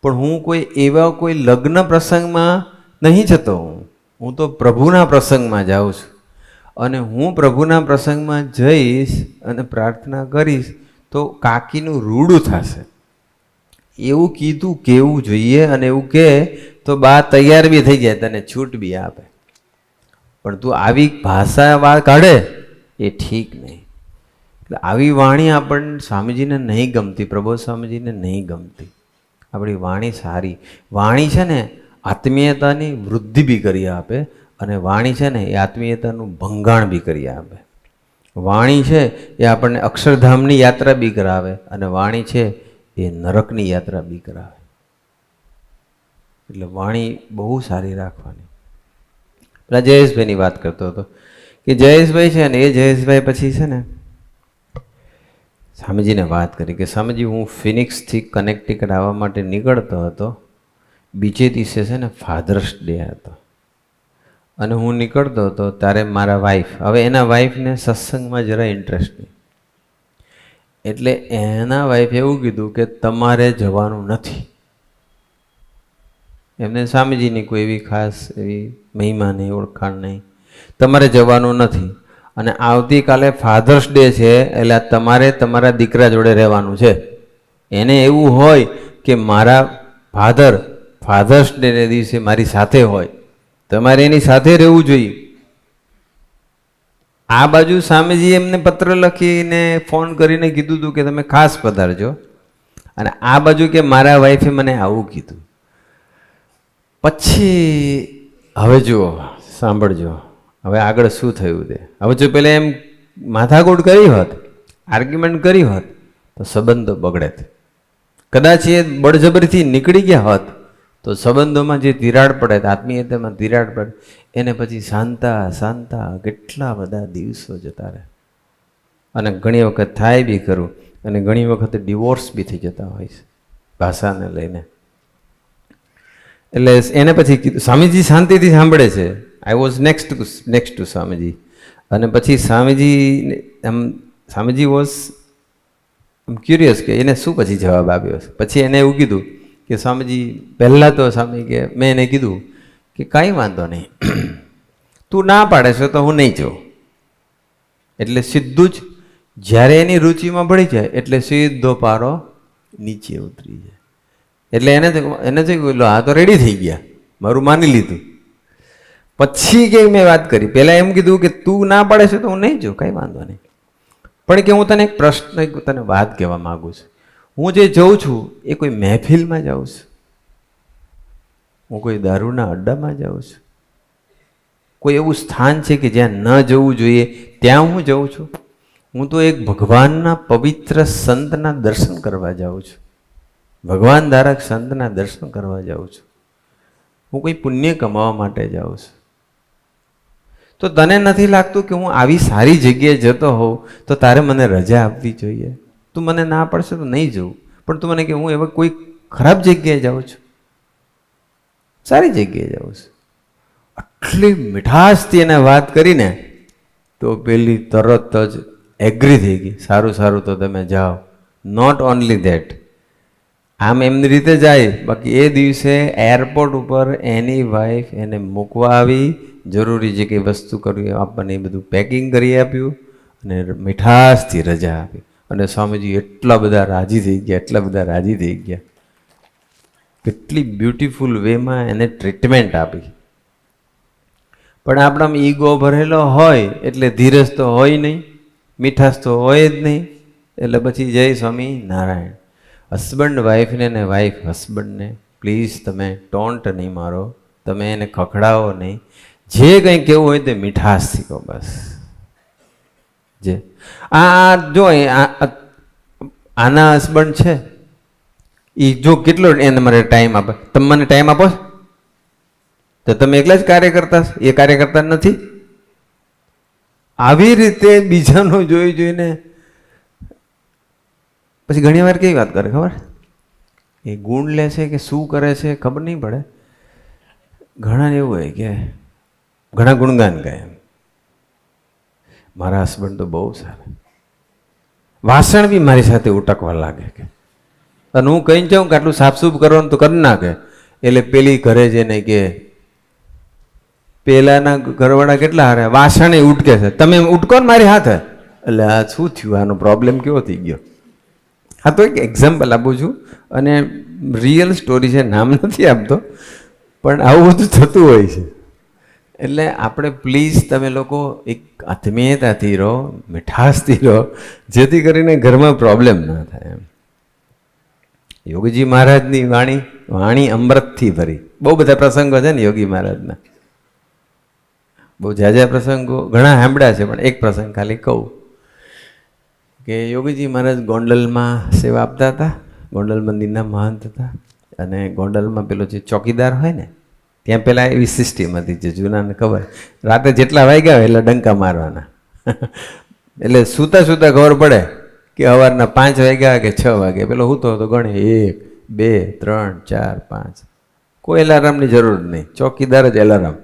પણ હું કોઈ એવા કોઈ લગ્ન પ્રસંગમાં નહીં જતો, હું તો પ્રભુના પ્રસંગમાં જાઉં છું. અને હું પ્રભુના પ્રસંગમાં જઈશ અને પ્રાર્થના કરીશ તો કાકીનું રૂડું થશે, એવું કીધું કેવું જોઈએ. અને એવું કહે તો બા તૈયાર બી થઈ જાય, તને છૂટ બી આપે. પણ તું આવી ભાષા વાત કાઢે એ ઠીક નહીં. એટલે આવી વાણી આપણને સ્વામીજીને નહીં ગમતી, પ્રબોધ સ્વામીજીને નહીં ગમતી. આપણી વાણી સારી વાણી છે ને, આત્મીયતાની વૃદ્ધિ બી કરી આપે, અને વાણી છે ને એ આત્મીયતાનું ભંગાણ બી કરી આપે. વાણી છે એ આપણને અક્ષરધામની યાત્રા બી કરાવે, અને વાણી છે એ નરકની યાત્રા બી કરાવે. એટલે વાણી બહુ સારી રાખવાની. પેલા જયેશભાઈની વાત કરતો હતો કે જયેશભાઈ છે ને, એ જયેશભાઈ પછી છે ને સ્વામીજીને વાત કરી કે સ્વામીજી હું ફિનિક્સથી કનેક્ટિકટ આવવા માટે નીકળતો હતો, બીજે દિવસે છે ને ફાધર્સ ડે હતો, અને હું નીકળતો હતો ત્યારે મારા વાઈફ, હવે એના વાઈફને સત્સંગમાં જરા ઇન્ટરેસ્ટ નહીં, એટલે એના વાઈફે એવું કીધું કે તમારે જવાનું નથી. એમને સ્વામીજીની કોઈ એવી ખાસ એવી મહિમા નહીં, ઓળખાણ નહીં, તમારે જવાનું નથી. અને આવતીકાલે ફાધર્સ ડે છે, એટલે તમારે તમારા દીકરા જોડે રહેવાનું છે. એને એવું હોય કે મારા ફાધર્સ ડેને દિવસે મારી સાથે હોય, તમારે એની સાથે રહેવું જોઈએ. આ બાજુ સ્વામીજી એમને પત્ર લખીને ફોન કરીને કીધું હતું કે તમે ખાસ પધારજો, અને આ બાજુ કે મારા વાઈફે મને આવું કીધું. પછી હવે જુઓ, સાંભળજો, હવે આગળ શું થયું તે. હવે જો પહેલાં એમ માથાકૂટ કરી હોત, આર્ગ્યુમેન્ટ કરી હોત તો સંબંધો બગડે. કદાચ એ બળજબરીથી નીકળી ગયા હોત તો સંબંધોમાં જે તિરાડ પડે, આત્મીયતામાં તિરાડ પડે, એને પછી શાંતા કેટલા બધા દિવસો જતા રહે. અને ઘણી વખત થાય બી ખરું, અને ઘણી વખત ડિવોર્સ બી થઈ જતા હોય છે ભાષાને લઈને. એટલે એને પછી કીધું, સ્વામીજી શાંતિથી સાંભળે છે. I was next to Swamiji. અને પછી સ્વામીજી વોઝ ક્યુરિયસ કે એને શું પછી જવાબ આપ્યો. પછી એને એવું કીધું કે સ્વામીજી, પહેલાં તો સ્વામી કે મેં એને કીધું કે કાંઈ વાંધો નહીં, તું ના પાડે છે તો હું નહીં જાઉં. એટલે સીધું જ જ્યારે એની રુચિમાં ભળી જાય એટલે સીધો પારો નીચે ઉતરી જાય. એટલે એને થઈ ગયું, આ તો રેડી થઈ ગયા, મારું માની લીધું. પછી કે મેં વાત કરી, પહેલાં એમ કીધું કે તું ના પાડે છે તો હું નહીં જાઉં, કાંઈ વાંધો નહીં. પણ કે હું તને એક પ્રશ્ન, તને વાત કહેવા માગું છું. હું જે જઉં છું એ કોઈ મહેફિલમાં જાઉં છું, હું કોઈ દારૂના અડ્ડામાં જાઉં છું, કોઈ એવું સ્થાન છે કે જ્યાં ન જવું જોઈએ ત્યાં હું જઉં છું? હું તો એક ભગવાનના પવિત્ર સંતના દર્શન કરવા જાઉં છું, ભગવાન ધારક સંતના દર્શન કરવા જાઉં છું. હું કોઈ પુણ્ય કમાવા માટે જાઉં છું. તો તને નથી લાગતું કે હું આવી સારી જગ્યાએ જતો હોઉં તો તારે મને રજા આપવી જોઈએ? તું મને ના પડશે તો નહીં જવું, પણ તું મને કે હું એવા કોઈ ખરાબ જગ્યાએ જાઉં છું, સારી જગ્યાએ જાઉં છું. આટલી મીઠાશથી એને વાત કરીને તો પેલી તરત જ એગ્રી થઈ ગઈ, સારું તો તમે જાઓ. નોટ ઓનલી ધેટ, આમ એમની રીતે જાય. બાકી એ દિવસે એરપોર્ટ ઉપર એની વાઈફ એને મૂકવા આવી, જરૂરી જે કંઈ વસ્તુ કરવી આપણને એ બધું પેકિંગ કરી આપ્યું, અને મીઠાશથી રજા આપી. અને સ્વામીજી એટલા બધા રાજી થઈ ગયા, કેટલી બ્યુટિફુલ વેમાં એને ટ્રીટમેન્ટ આપી. પણ આપણામાં ઈગો ભરેલો હોય એટલે ધીરજ તો હોય નહીં, મીઠાશ તો હોય જ નહીં. એટલે પછી જય સ્વામી નારાયણ. હસબન્ડ વાઈફને ને વાઈફ હસબન્ડને પ્લીઝ તમે ટોન્ટ નહીં મારો, તમે એને ખખડાવો નહીં. જે કંઈ કહેવું હોય તે મીઠાશથી કહો બસ. જે જો આના હસબન્ડ છે એ જો કેટલો એને મારે ટાઈમ આપે, તમે મને ટાઈમ આપો તો તમે એકલા જ કાર્ય કરતા, એ કાર્ય કરતા નથી. આવી રીતે બીજાનું જોઈ જોઈને પછી ઘણી વાર કેવી વાત કરે ખબર, એ ગુણ લે છે કે શું કરે છે ખબર નહીં પડે. ઘણા એવું હોય કે ઘણા ગુણગાન ગાય, મારા હસબન્ડ તો બહુ સારા, વાસણ બી મારી સાથે ઉટકવા લાગે કે, અને હું કહીને જાઉં કે આટલું સાફસૂફ કરવાનું તો કરી નાખે. એટલે પેલી ઘરે જઈને કે પેલાના ઘરવાળા કેટલા હારે વાસણે ઉટકે છે, તમે ઉટકો ને મારી હાથે. એટલે આ શું થયું, આનો પ્રોબ્લેમ કેવો થઈ ગયો. હા તો એક એક્ઝામ્પલ આપું છું, અને રિયલ સ્ટોરી છે, નામ નથી આપતો, પણ આવું બધું થતું હોય છે. એટલે આપણે પ્લીઝ તમે લોકો એક આત્મીયતાથી રહો, મીઠાશથી રહો, જેથી કરીને ઘરમાં પ્રોબ્લેમ ના થાય એમ. યોગીજી મહારાજની વાણી અમૃતથી ભરી. બહુ બધા પ્રસંગો છે ને યોગી મહારાજના, બહુ ઝાઝા પ્રસંગો ઘણા સાંભળ્યા છે, પણ એક પ્રસંગ ખાલી કહું કે યોગીજી મહારાજ ગોંડલમાં સેવા આપતા હતા. ગોંડલ મંદિરના મહંત હતા, અને ગોંડલમાં પેલો જે ચોકીદાર હોય ને, ત્યાં પહેલાં એવી સિસ્ટમ હતી, જે જૂનાને ખબર, રાતે જેટલા વાગ્યા હોય એટલે ડંકા મારવાના. એટલે સૂતા સૂતા ખબર પડે કે સવારના 5 વાગ્યા કે 6 વાગે, પેલો સૂતો હતો ગણે 1 2 3 4 5, કોઈ એલાર્મની જરૂર નહીં, ચોકીદાર જ એલાર્મ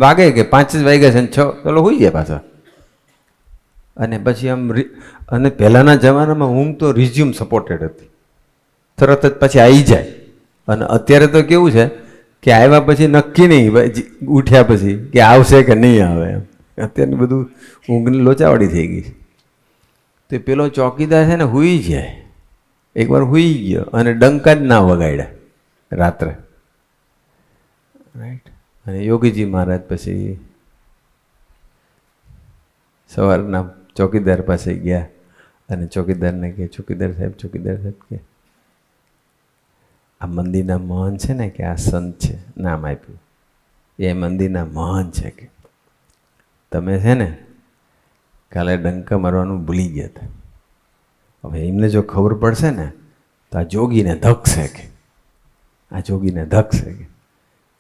વાગે કે 5 જ વાગ્યા છે ને 6, પેલો સૂઈ જાય પાછા. અને પછી આમ અને પહેલાંના જમાનામાં ઊંઘ તો રિઝ્યુમ સપોર્ટેડ હતી, તરત જ પછી આવી જાય. અને અત્યારે તો કેવું છે કે આવ્યા પછી નક્કી નહીં, ઉઠ્યા પછી કે આવશે કે નહીં આવે એમ. અત્યારની બધું ઊંઘની લોચાવાળી થઈ ગઈ. તો પેલો ચોકીદાર છે ને સૂઈ જાય, એકવાર સૂઈ ગયો અને ડંકા જ ના વગાડ્યા રાત્રે, રાઈટ. અને યોગીજી મહારાજ પછી સવારના ચોકીદાર પાસે ગયા અને ચોકીદારને કે ચોકીદાર સાહેબ કે આ મંદિરના મહંત છે ને, કે આ સંત છે, નામ આપ્યું, એ મંદિરના મહંત છે, કે તમે છે ને કાલે ડંકા મારવાનું ભૂલી ગયા હતા. હવે એમને જો ખબર પડશે ને તો આ જોગીને ધકશે, કે આ જોગીને ધકશે, કે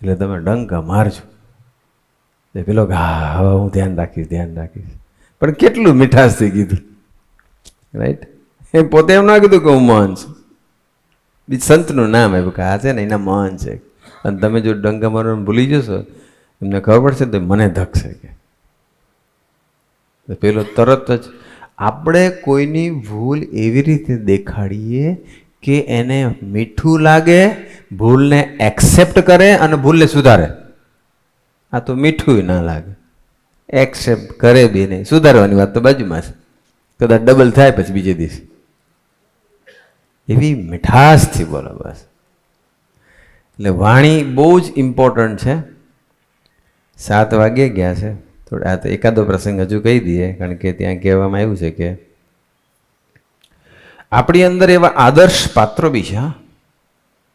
એટલે તમે ડંકા મારજો. એ પેલો કે હા હવે હું ધ્યાન રાખીશ. પણ કેટલું મીઠાશથી કીધું, રાઈટ. એ પોતે એમ ના કીધું કે હું મહંત છું, બીજ સંતનું નામ આપ્યું કે આ છે ને એના મહંત છે. અને તમે જો ડંકા મારવાનું ભૂલી જશો, એમને ખબર પડશે તો મને ધકશે, કે પેલો તરત જ. આપણે કોઈની ભૂલ એવી રીતે દેખાડીએ કે એને મીઠું લાગે, ભૂલને એક્સેપ્ટ કરે અને ભૂલને સુધારે. આ તો મીઠું ના લાગે, એક્સેપ્ટ કરે બી નહીં, સુધારવાની વાત તો બાજુમાં છે, કદાચ ડબલ થાય પછી બીજે દિવસે. એવી મીઠાશથી બોલો બસ. એટલે વાણી બહુ જ ઇમ્પોર્ટન્ટ છે. 7 વાગે ગયા છે, થોડા તો એકાદો પ્રસંગ હજુ કહી દઈએ, કારણ કે ત્યાં કહેવામાં આવ્યું છે કે આપણી અંદર એવા આદર્શ પાત્રો બી છે.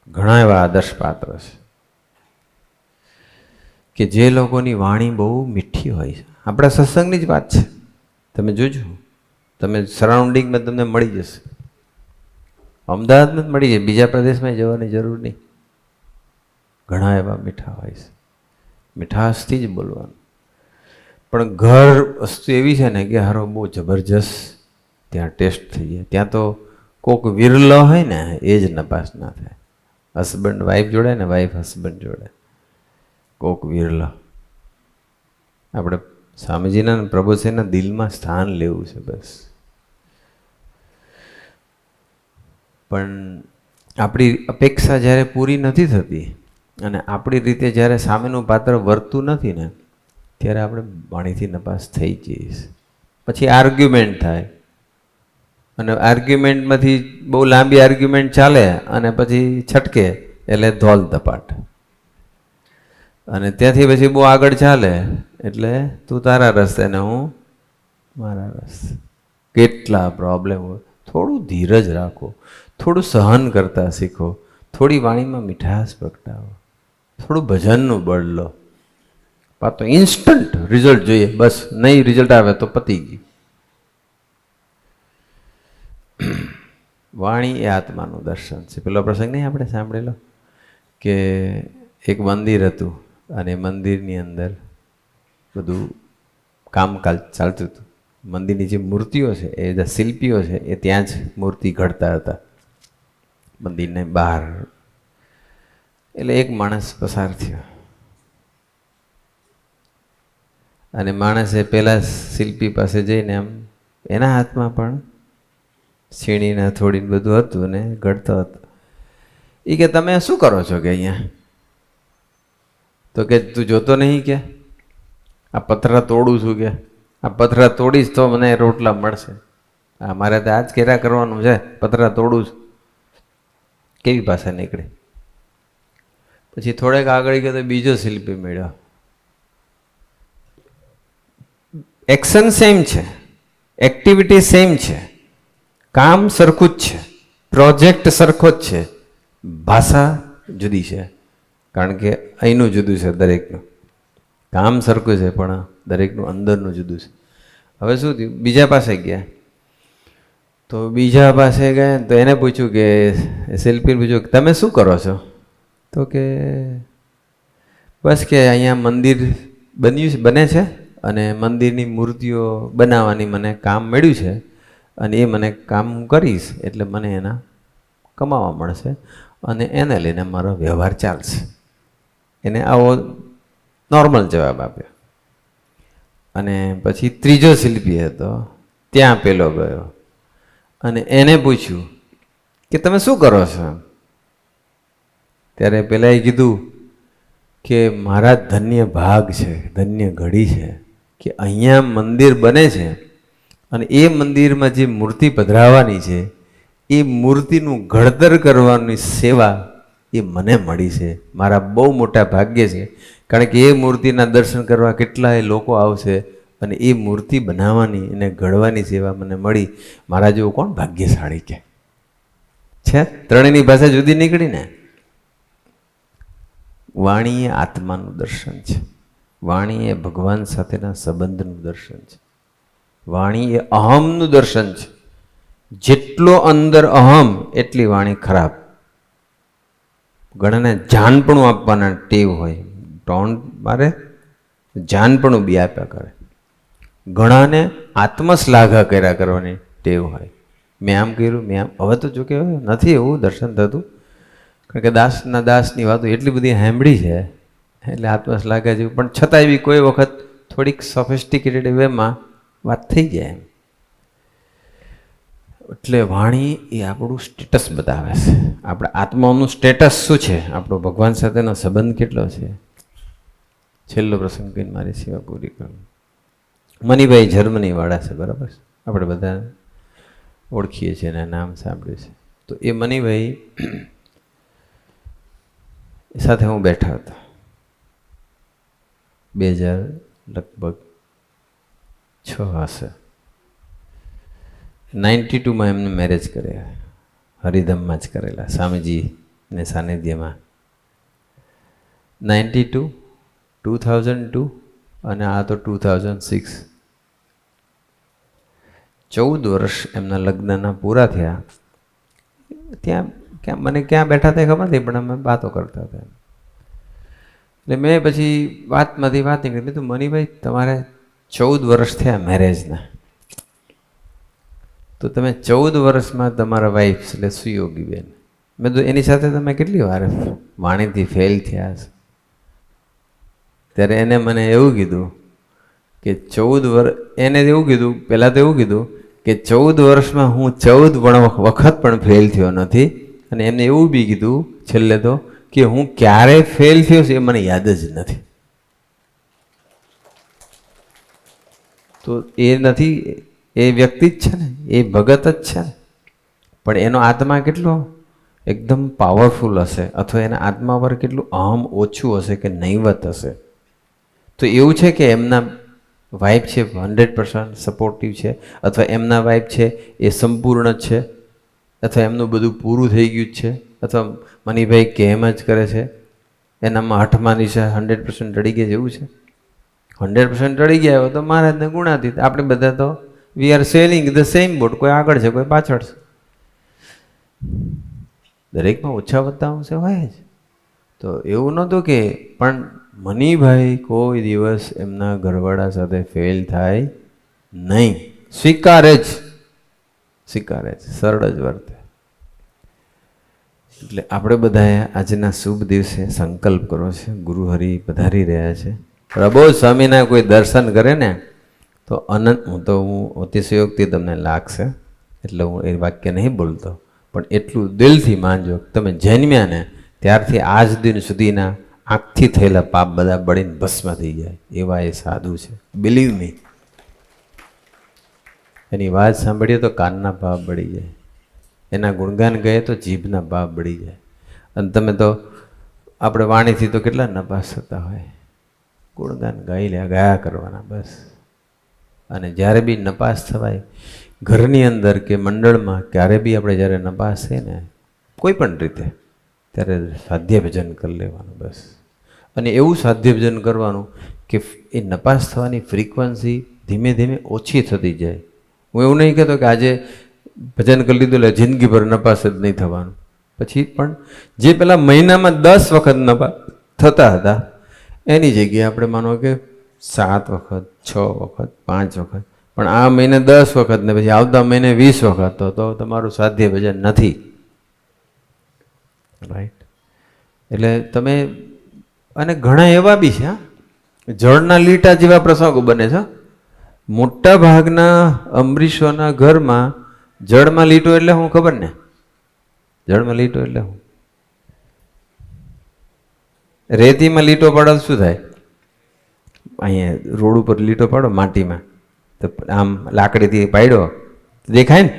ઘણા એવા આદર્શ પાત્રો છે કે જે લોકોની વાણી બહુ મીઠી હોય છે. આપણા સત્સંગની જ વાત છે, તમે જોજો, તમે સરાઉન્ડિંગમાં તમને મળી જશે. અમદાવાદમાં જ મળી જાય, બીજા પ્રદેશમાં જવાની જરૂર નહીં. ઘણા એવા મીઠા હોય છે, મીઠાશથી જ બોલવાનું. પણ ઘર વસ્તુ એવી છે ને કે હારો બહુ જબરજસ્ત ત્યાં ટેસ્ટ થઈ જાય. ત્યાં તો કોક વિરલો હોય ને એ જ નપાસ ના થાય. હસબન્ડ વાઈફ જોડે ને વાઈફ હસબન્ડ જોડે, કોક વિરલો. આપણે સ્વામીજીના પ્રભુશ્રીના દિલમાં સ્થાન લેવું છે બસ. પણ આપણી અપેક્ષા જ્યારે પૂરી નથી થતી અને આપણી રીતે જ્યારે સામેનું પાત્ર વર્તું નથી ને, ત્યારે આપણે વાણીથી નપાસ થઈ જઈએ. પછી આર્ગ્યુમેન્ટ થાય, અને આર્ગ્યુમેન્ટમાંથી બહુ લાંબી આર્ગ્યુમેન્ટ ચાલે અને પછી છટકે એટલે ધોલ ધપાટ. અને ત્યાંથી પછી બહુ આગળ ચાલે એટલે તું તારા રસ્તે ને હું મારા રસ્તે. કેટલા પ્રોબ્લેમ હોય. થોડું ધીરજ રાખો, થોડું સહન કરતા શીખો, થોડી વાણીમાં મીઠાશ પ્રગટાવો, થોડું ભજનનું બળ લો. તો ઇન્સ્ટન્ટ રિઝલ્ટ જોઈએ, બસ નહીં રિઝલ્ટ આવે તો પતી ગયું. વાણી એ આત્માનું દર્શન છે. પેલો પ્રસંગ નહીં આપણે સાંભળેલો કે એક મંદિર હતું અને મંદિરની અંદર બધું કામકાજ ચાલતું હતું. મંદિરની જે મૂર્તિઓ છે એ જે શિલ્પીઓ છે એ ત્યાં જ મૂર્તિ ઘડતા હતા મંદિરને બહાર. એટલે એક માણસ પસાર થયો અને માણસે પેલા શિલ્પી પાસે જઈને આમ એના હાથમાં પણ છીણીને થોડીને બધું હતું ને ઘડતો હતો. એ કે તમે શું કરો છો કે અહીંયા? તો કે તું જોતો નહીં કે આ પથરા તોડું છું કે આ પથરા તોડીશ તો મને રોટલા મળશે. આ મારે તો આજ કેરા કરવાનું છે, પથરા તોડું છું. કેવી પાસે નીકળી. પછી થોડેક આગળ ગયો તો બીજો શિલ્પી મળ્યો. એક્શન સેમ છે, એક્ટિવિટી સેમ છે, કામ સરખું જ છે, પ્રોજેક્ટ સરખો જ છે, ભાષા જુદી છે. કારણ કે અહીંનું જુદું છે, દરેકનું કામ સરખું છે પણ દરેકનું અંદરનું જુદું છે. હવે શું થયું, બીજા પાસે ગયા. તો બીજા પાસે ગયા તો એને પૂછ્યું કે શિલ્પીને પૂછ્યું કે તમે શું કરો છો? તો કે બસ કે અહીંયા મંદિર બને છે અને મંદિરની મૂર્તિઓ બનાવવાની મને કામ મળ્યું છે અને એ મને કામ કરીશ એટલે મને એના કમાવા મળશે અને એને લઈને મારો વ્યવહાર ચાલશે. એને આવો નોર્મલ જવાબ આપ્યો. અને પછી ત્રીજો શિલ્પી હતો, ત્યાં પેલો ગયો અને એને પૂછ્યું કે તમે શું કરો છો? ત્યારે પેલાએ કીધું કે મારા ધન્ય ભાગ છે, ધન્ય ઘડી છે કે અહીંયા મંદિર બને છે અને એ મંદિરમાં જે મૂર્તિ પધરાવવાની છે એ મૂર્તિનું ઘડતર કરવાની સેવા એ મને મળી છે. મારા બહુ મોટા ભાગ્ય છે. કારણ કે એ મૂર્તિના દર્શન કરવા કેટલાય લોકો આવશે અને એ મૂર્તિ બનાવવાની અને ઘડવાની સેવા મને મળી. મારા જેવું કોણ ભાગ્યશાળી કે છે? ત્રણેયની ભાષા જુદી નીકળીને. વાણી એ આત્માનું દર્શન છે. વાણી એ ભગવાન સાથેના સંબંધનું દર્શન છે. વાણી એ અહમનું દર્શન છે. જેટલો અંદર અહમ એટલી વાણી ખરાબ. ઘણાને જાનપણું આપવાના ટેવ હોય, ટોન્ટ મારે જાનપણું બી આપ્યા કરે. ઘણાને આત્મશ્લાઘા કર્યા કરવાની ટેવ હોય. મેં આમ કર્યું, મેં આમ. હવે તો જોકે નથી એવું દર્શન થતું, કારણ કે દાસના દાસની વાતો એટલી બધી સાંભળી છે એટલે આત્મશ્લાઘા જેવું. પણ છતાં એવી કોઈ વખત થોડીક સોફિસ્ટિકેટેડ વેમાં વાત થઈ જાય એમ. એટલે વાણી એ આપણું સ્ટેટસ બતાવે છે. આપણા આત્માનું સ્ટેટસ શું છે, આપણો ભગવાન સાથેનો સંબંધ કેટલો છે. છેલ્લો પ્રસંગ કહીને મારી સેવા પૂરી કરું. મનીભાઈ જર્મની વાળા છે, બરાબર છે? આપણે બધા ઓળખીએ છીએ એના નામ સાંભળ્યું છે. તો એ મનીભાઈ સાથે હું બેઠા હતા 2006 હશે. 92માં એમને મેરેજ કર્યા, હરિધમમાં જ કરેલા, સ્વામીજીને સાનિધ્યમાં. 92, 2002 અને આ તો 2006. 14 વર્ષ એમના લગ્નના પૂરા થયા. ત્યાં મને ક્યાં બેઠા હતા ખબર નથી, પણ અમે વાતો કરતા હતા. એટલે મેં પછી વાતમાંથી વાત નીકળી. મેં તો મનીભાઈ તમારે 14 વર્ષ થયા મેરેજના, તો તમે 14 વર્ષમાં તમારા વાઈફ એટલે સુયોગી બેન, મેં તો એની સાથે તમે કેટલી વાર વાણીથી ફેલ થયા હશે? ત્યારે એને મને એવું કીધું કે 14 વર્ષ, એને એવું કીધું, પહેલાં તો એવું કીધું કે 14 વર્ષમાં હું 14 વખત પણ ફેલ થયો નથી. અને એમને એવું બી કીધું છેલ્લે તો કે હું ક્યારે ફેલ થયો છે એ મને યાદ જ નથી. તો એ નથી, એ વ્યક્તિ જ છે ને, એ ભગત જ છે ને, પણ એનો આત્મા કેટલો એકદમ પાવરફુલ હશે અથવા એના આત્મા પર કેટલું અહમ ઓછું હશે કે નહીવત હશે. તો એવું છે કે એમના વાઇફ છે 100% સપોર્ટિવ છે, અથવા એમના વાઇફ છે એ સંપૂર્ણ છે, અથવા એમનું બધું પૂરું થઈ ગયું જ છે, અથવા મનીભાઈ કેમ જ કરે છે, એનામાં હઠમાની છે 100% રડી ગયા જેવું છે. 100% રડી ગયા હોય તો મહારાજને ગુણાતીત. આપણે બધા તો we are sailing the same boat, કોઈ આગળ છે કોઈ પાછળ છે. દરેકમાં ઓછા વધતા અંશે હોય જ. તો એવું નહોતું કે, પણ મનીભાઈ કોઈ દિવસ એમના ઘરવાળા સાથે ફેલ થાય નહીં, સ્વીકારે જ, સરળ જ વર્તે. એટલે આપણે બધાએ આજના શુભ દિવસે સંકલ્પ કરવો છે. ગુરુહરિ પધારી રહ્યા છે. પ્રભુ સ્વામીના કોઈ દર્શન કરે ને તો અનંત, હું અતિશયોક્તિ તમને લાગશે એટલે હું એ વાક્ય નહીં બોલતો, પણ એટલું દિલથી માનજો, તમે જન્મ્યા ને ત્યારથી આજ દિન સુધીના આંખથી થયેલા પાપ બધા બળીને ભસ્મ થઈ જાય એવા એ સાધુ છે. Believe me. એની વાત સાંભળીએ તો કાનના પાપ બળી જાય, એના ગુણગાન ગયે તો જીભના પાપ બળી જાય. અને તમે તો આપણે વાણીથી તો કેટલા નપાસ થતા હોય, ગુણગાન ગાયા કરવાના બસ. અને જ્યારે બી નપાસ થવાય ઘરની અંદર કે મંડળમાં, ક્યારે બી આપણે જ્યારે નપાસ થાય ને કોઈ પણ રીતે, ત્યારે સાધ્ય ભજન કરી લેવાનું બસ. અને એવું સાધ્ય ભજન કરવાનું કે એ નપાસ થવાની ફ્રીક્વન્સી ધીમે ધીમે ઓછી થતી જાય. હું એવું નહીં કહેતો કે આજે ભજન કરી લીધું એટલે જિંદગીભર નપાસ જ નહીં થવાનું. પછી પણ જે પેલા મહિનામાં 10 વખત નપાસ થતા હતા એની જગ્યાએ આપણે માનો કે 7 વખત, 6 વખત, 5 વખત, પણ આ મહિને 10 વખત ને પછી આવતા મહિને 20 વખત, તો તમારું સાધ્ય ભજન નથી. રાઈટ? એટલે તમે, અને ઘણા એવા બી છે, જળના લીટા જેવા પ્રસંગો બને છે. મોટા ભાગના અમરીશોના ઘરમાં જળમાં લીટો એટલે શું ખબર ને? જળમાં લીટો એટલે શું? રેતીમાં લીટો પાડો શું થાય? અહીંયા રોડ ઉપર લીટો પાડો માટીમાં, તો આમ લાકડીથી પાડ્યો દેખાય ને?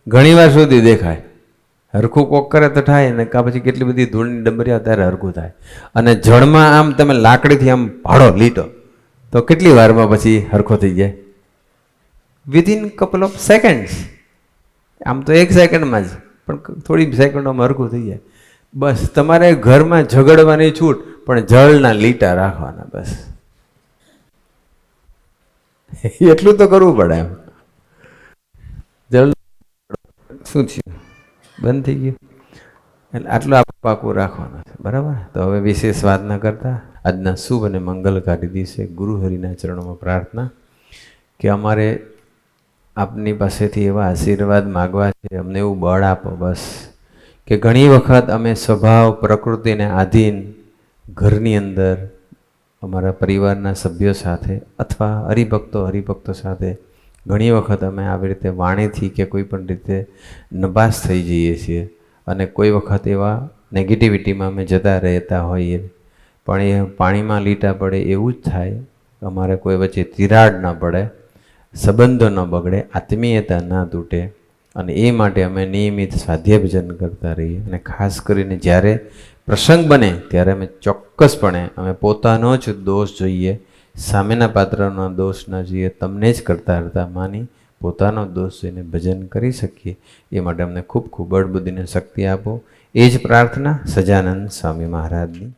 ઘણી વાર સુધી દેખાય. હરખું કોક કરે તો થાય ને, કાં પછી કેટલી બધી ધૂળની ડંબરિયા ત્યારે હરખું થાય. અને જળમાં આમ તમે લાકડીથી આમ પાડો લીટો તો કેટલી વારમાં પછી હરખો થઈ જાય? Within couple of seconds. આમ તો 1 સેકન્ડમાં જ, પણ થોડી સેકન્ડોમાં હરખું થઈ જાય. બસ તમારે ઘરમાં ઝઘડવાની છૂટ, પણ જળના લીટા રાખવાના બસ. એટલું તો કરવું પડે. એમ જળ શું થયું? બંધ થઈ ગયું. એટલે આટલું આપણે પાકું રાખવાનું છે. બરાબર? તો હવે વિશેષ વાત ન કરતા, આજના શુભ અને મંગલકારી દિવસે ગુરુહરિના ચરણોમાં પ્રાર્થના કે અમારે આપની પાસેથી એવા આશીર્વાદ માગવા છે, અમને એવું બળ આપો બસ, કે ઘણી વખત અમે સ્વભાવ પ્રકૃતિને આધીન ઘરની અંદર અમારા પરિવારના સભ્યો સાથે અથવા હરિભક્તો સાથે ઘણી વખત અમે આવી રીતે વાણીથી કે કોઈ પણ રીતે નપાસ થઈ જઈએ છીએ. અને કોઈ વખત એવા નેગેટિવિટીમાં અમે જતા રહેતા હોઈએ, પણ એ પાણીમાં લીટા પડે એવું જ થાય. અમારે કોઈ વચ્ચે તિરાડ ન પડે, સંબંધો ન બગડે, આત્મીયતા ના તૂટે, અને એ માટે અમે નિયમિત સ્વાધ્યાય ભજન કરતા રહીએ. અને ખાસ કરીને જ્યારે પ્રસંગ બને ત્યારે અમે ચોક્કસપણે અમે પોતાનો જ દોષ જોઈએ, સામેના પાત્રનો દોષ ન જોઈએ, તમને જ કરતા માની પોતાનો દોષ જોઈને ભજન કરી શકીએ. એ માટે અમને ખૂબ ખૂબ બળબુદ્ધિને શક્તિ આપો. એ જ પ્રાર્થના સજાનંદ સ્વામી મહારાજની.